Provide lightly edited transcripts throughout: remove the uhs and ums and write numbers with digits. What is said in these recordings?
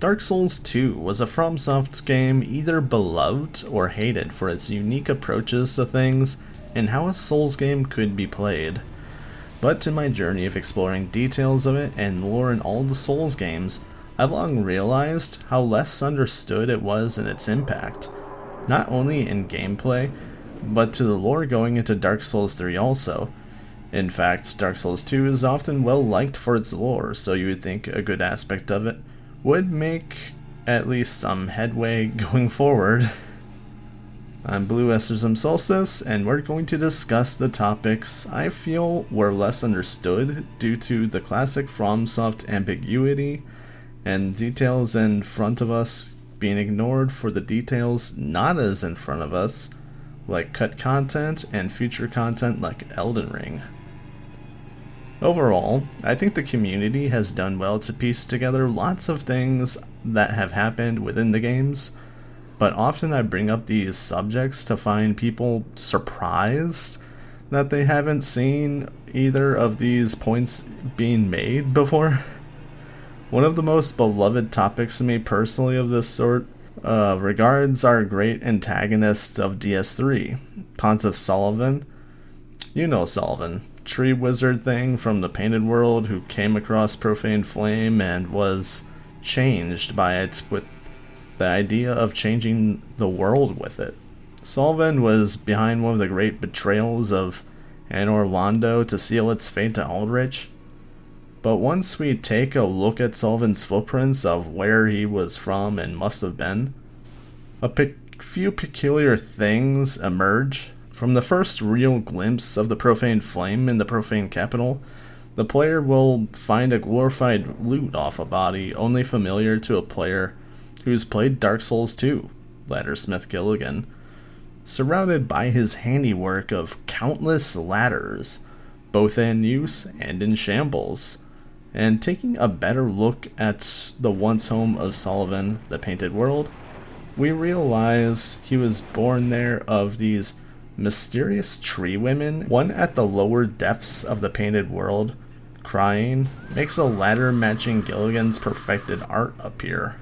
Dark Souls 2 was a FromSoft game either beloved or hated for its unique approaches to things and how a Souls game could be played. But in my journey of exploring details of it and lore in all the Souls games, I've long realized how less understood it was in its impact, not only in gameplay, but to the lore going into Dark Souls 3 also. In fact, Dark Souls 2 is often well liked for its lore, so you would think a good aspect of it would make at least some headway going forward. I'm Blue Exorcism Solstice, and we're going to discuss the topics I feel were less understood due to the classic FromSoft ambiguity and details in front of us being ignored for the details not as in front of us, like cut content and future content like Elden Ring. Overall, I think the community has done well to piece together lots of things that have happened within the games, but often I bring up these subjects to find people surprised that they haven't seen either of these points being made before. One of the most beloved topics to me personally of this sort regards our great antagonist of DS3, Pontiff Sulyvahn. You know Sulyvahn, tree wizard thing from the Painted World who came across Profane Flame and was changed by it with the idea of changing the world with it. Sulyvahn was behind one of the great betrayals of Anor Londo to seal its fate to Aldrich. But once we take a look at Sulyvahn's footprints of where he was from and must have been, a few peculiar things emerge. From the first real glimpse of the Profane Flame in the Profane Capital, the player will find a glorified loot off a body only familiar to a player who's played Dark Souls 2, Laddersmith Gilligan, surrounded by his handiwork of countless ladders, both in use and in shambles. And taking a better look at the once home of Sulyvahn, the Painted World, we realize he was born there of these mysterious tree women, one at the lower depths of the Painted World, crying, makes a ladder matching Gilligan's perfected art appear.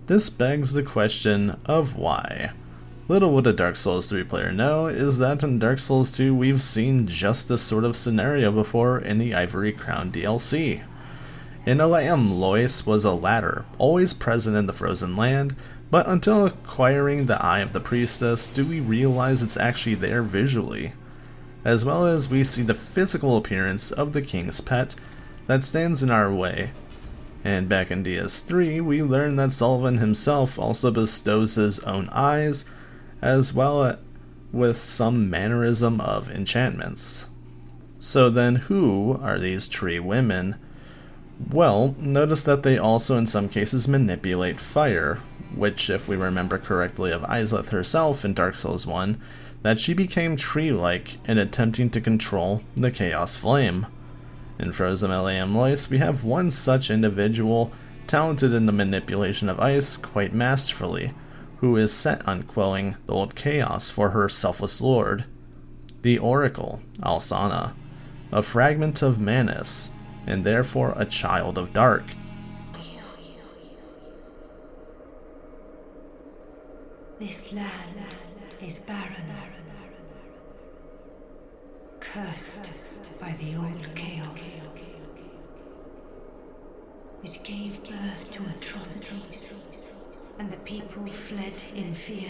This begs the question of why. Little would a Dark Souls 3 player know is that in Dark Souls 2 we've seen just this sort of scenario before in the Ivory Crown DLC. In Eleum, Loyce was a ladder, always present in the Frozen Land, but until acquiring the Eye of the Priestess do we realize it's actually there visually, as well as we see the physical appearance of the King's Pet that stands in our way. And back in DS3, we learn that Sulyvahn himself also bestows his own eyes, as well with some mannerism of enchantments. So then who are these tree women? Well, notice that they also in some cases manipulate fire, which, if we remember correctly of Izalith herself in Dark Souls 1, that she became tree-like in attempting to control the Chaos Flame. In Frozen Eleum Loyce, we have one such individual, talented in the manipulation of ice quite masterfully, who is set on quelling the old chaos for her selfless lord. The Oracle, Alsana, a fragment of Manus, and therefore a child of Dark. This land is barren, cursed by the old chaos. It gave birth to atrocities, and the people fled in fear.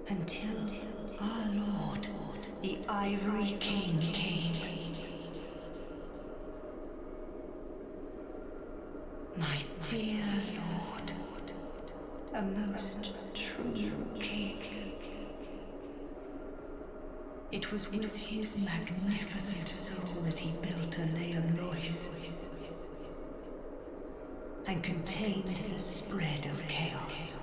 Until our Lord, the Ivory King, came. My dear Lord, a most true king. It was with his magnificent soul that he built Eleum Loyce and contained the spread of chaos.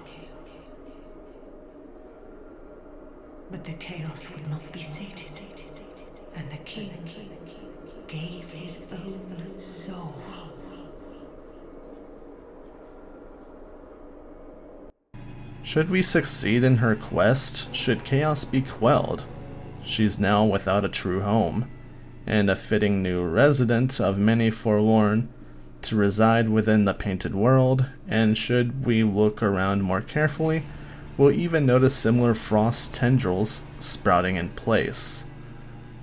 But the chaos would not be sated, and the king gave his own soul. Should we succeed in her quest, should chaos be quelled, she's now without a true home, and a fitting new resident of many Forlorn, to reside within the painted world, and should we look around more carefully, we'll even notice similar frost tendrils sprouting in place,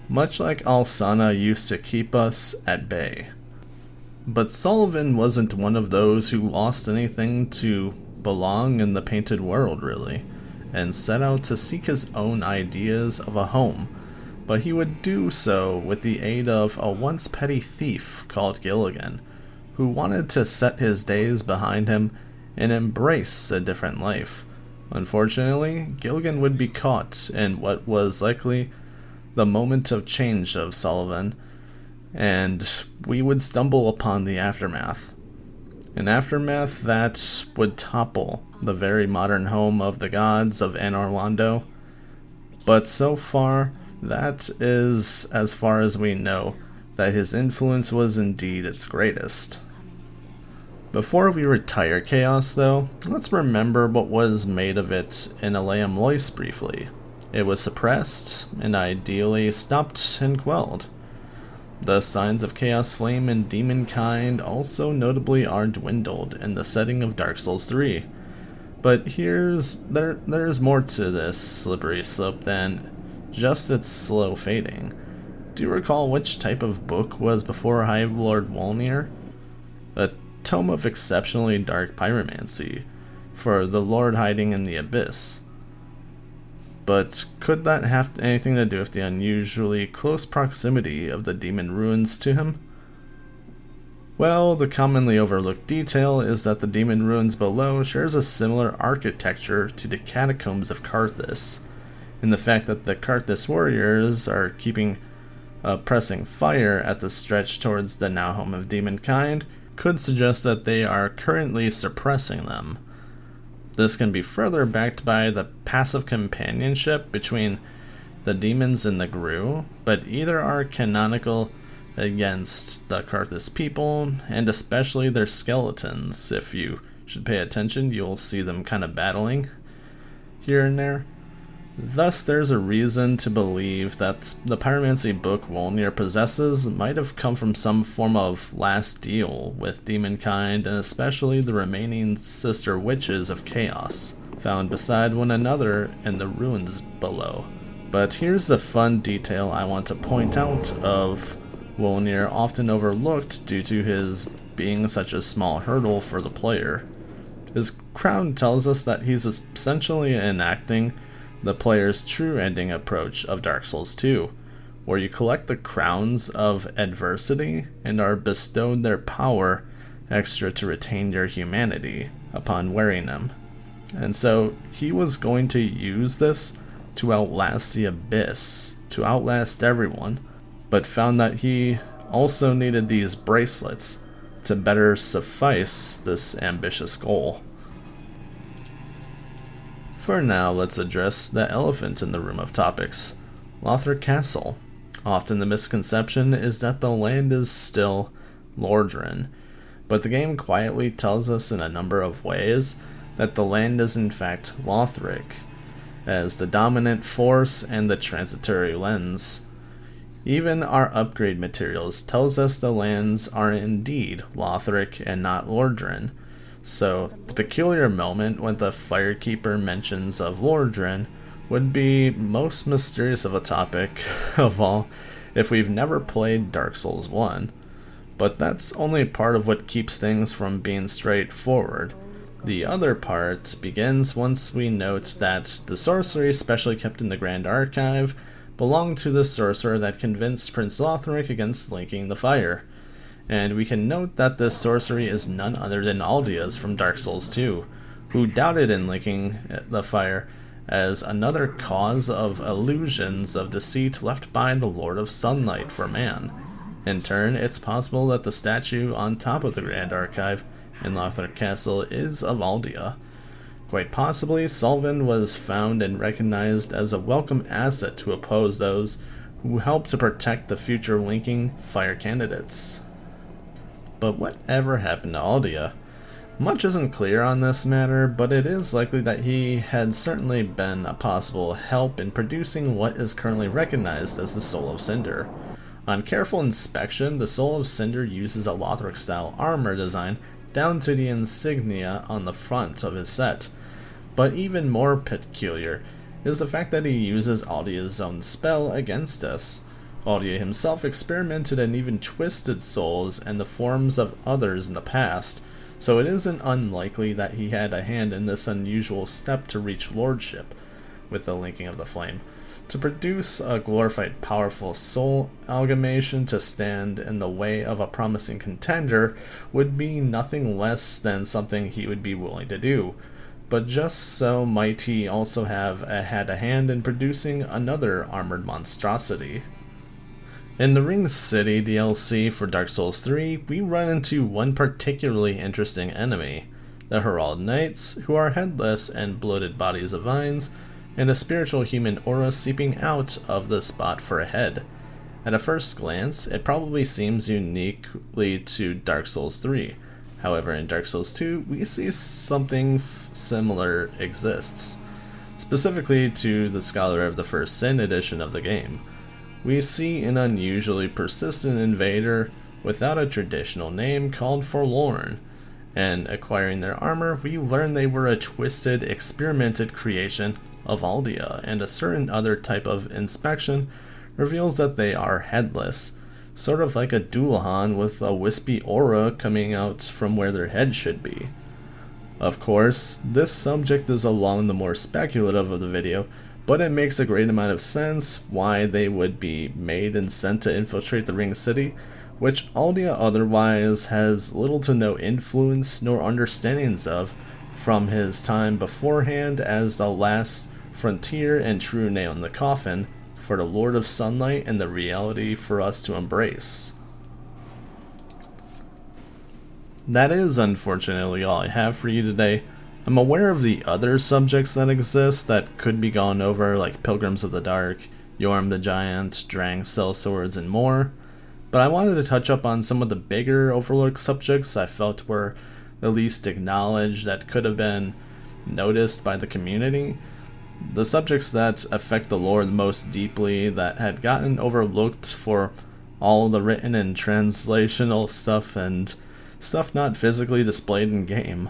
much like Alsana used to keep us at bay. But Sulyvahn wasn't one of those who lost anything to belong in the painted world, really, and set out to seek his own ideas of a home, but he would do so with the aid of a once petty thief called Gilligan, who wanted to set his days behind him and embrace a different life. Unfortunately, Gilligan would be caught in what was likely the moment of change of Sulyvahn, and we would stumble upon the aftermath. An aftermath that would topple the very modern home of the gods of Anor Londo. But so far, that is as far as we know that his influence was indeed its greatest. Before we retire Chaos, though, let's remember what was made of it in Eleum Loyce briefly. It was suppressed, and ideally stopped and quelled. The signs of Chaos Flame and Demon Kind also notably are dwindled in the setting of Dark Souls 3. But there's more to this slippery slope than just its slow fading. Do you recall which type of book was before High Lord Wolnir? A tome of exceptionally dark pyromancy, for the Lord hiding in the abyss. But could that have anything to do with the unusually close proximity of the demon ruins to him? Well, the commonly overlooked detail is that the demon ruins below shares a similar architecture to the catacombs of Carthus, and the fact that the Carthus warriors are keeping pressing fire at the stretch towards the now home of demonkind could suggest that they are currently suppressing them. This can be further backed by the passive companionship between the demons and the Gru, but either are canonical against the Carthus people, and especially their skeletons. If you should pay attention, you'll see them kind of battling here and there. Thus, there's a reason to believe that the pyromancy book Wolnir possesses might have come from some form of last deal with demonkind, and especially the remaining sister witches of chaos, found beside one another in the ruins below. But here's the fun detail I want to point out of Wolnir, often overlooked due to his being such a small hurdle for the player. His crown tells us that he's essentially enacting the player's true ending approach of Dark Souls 2, where you collect the crowns of adversity and are bestowed their power extra to retain your humanity upon wearing them. And so he was going to use this to outlast the abyss, to outlast everyone, but found that he also needed these bracelets to better suffice this ambitious goal. For now, let's address the elephant in the room of topics, Lothric Castle. Often the misconception is that the land is still Lordran, but the game quietly tells us in a number of ways that the land is in fact Lothric, as the dominant force and the transitory lens. Even our upgrade materials tells us the lands are indeed Lothric and not Lordran. So, the peculiar moment when the Firekeeper mentions of Lordran would be most mysterious of a topic of all if we've never played Dark Souls 1. But that's only part of what keeps things from being straightforward. The other part begins once we note that the sorcery specially kept in the Grand Archive belonged to the sorcerer that convinced Prince Lothric against linking the fire. And we can note that this sorcery is none other than Aldia's from Dark Souls 2, who doubted in linking the fire as another cause of illusions of deceit left by the Lord of Sunlight for man. In turn, it's possible that the statue on top of the Grand Archive in Lothric Castle is of Aldia. Quite possibly, Sulyvahn was found and recognized as a welcome asset to oppose those who helped to protect the future linking fire candidates. But whatever happened to Aldia? Much isn't clear on this matter, but it is likely that he had certainly been a possible help in producing what is currently recognized as the Soul of Cinder. On careful inspection, the Soul of Cinder uses a Lothric style armor design down to the insignia on the front of his set. But even more peculiar is the fact that he uses Aldia's own spell against us. Aldia himself experimented and even twisted souls and the forms of others in the past, so it isn't unlikely that he had a hand in this unusual step to reach lordship with the linking of the flame. To produce a glorified powerful soul amalgamation to stand in the way of a promising contender would be nothing less than something he would be willing to do. But just so might he also have had a hand in producing another armored monstrosity. In the Ring City DLC for Dark Souls 3, we run into one particularly interesting enemy, the Herald Knights, who are headless and bloated bodies of vines, and a spiritual human aura seeping out of the spot for a head. At a first glance, it probably seems uniquely to Dark Souls 3. However, in Dark Souls 2, we see something similar exists, specifically to the Scholar of the First Sin edition of the game. We see an unusually persistent invader without a traditional name called Forlorn, and acquiring their armor, we learn they were a twisted, experimented creation of Aldia, and a certain other type of inspection reveals that they are headless, sort of like a Dullahan with a wispy aura coming out from where their head should be. Of course, this subject is along the more speculative of the video, but it makes a great amount of sense why they would be made and sent to infiltrate the Ring City, which Aldia otherwise has little to no influence nor understandings of from his time beforehand as the last frontier and true nail in the coffin for the Lord of Sunlight and the reality for us to embrace. That is unfortunately all I have for you today. I'm aware of the other subjects that exist that could be gone over, like Pilgrims of the Dark, Yorm the Giant, Drang Sellswords, and more, but I wanted to touch up on some of the bigger overlooked subjects I felt were the least acknowledged that could have been noticed by the community. The subjects that affect the lore the most deeply that had gotten overlooked for all the written and translational stuff and stuff not physically displayed in game.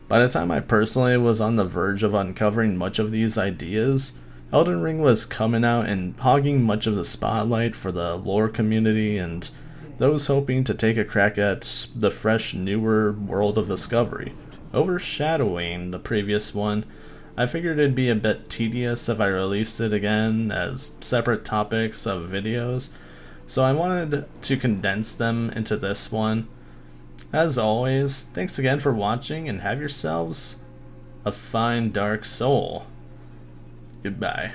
By the time I personally was on the verge of uncovering much of these ideas, Elden Ring was coming out and hogging much of the spotlight for the lore community and those hoping to take a crack at the fresh, newer world of discovery, overshadowing the previous one. I figured it'd be a bit tedious if I released it again as separate topics of videos, so I wanted to condense them into this one. As always, thanks again for watching and have yourselves a fine dark soul. Goodbye.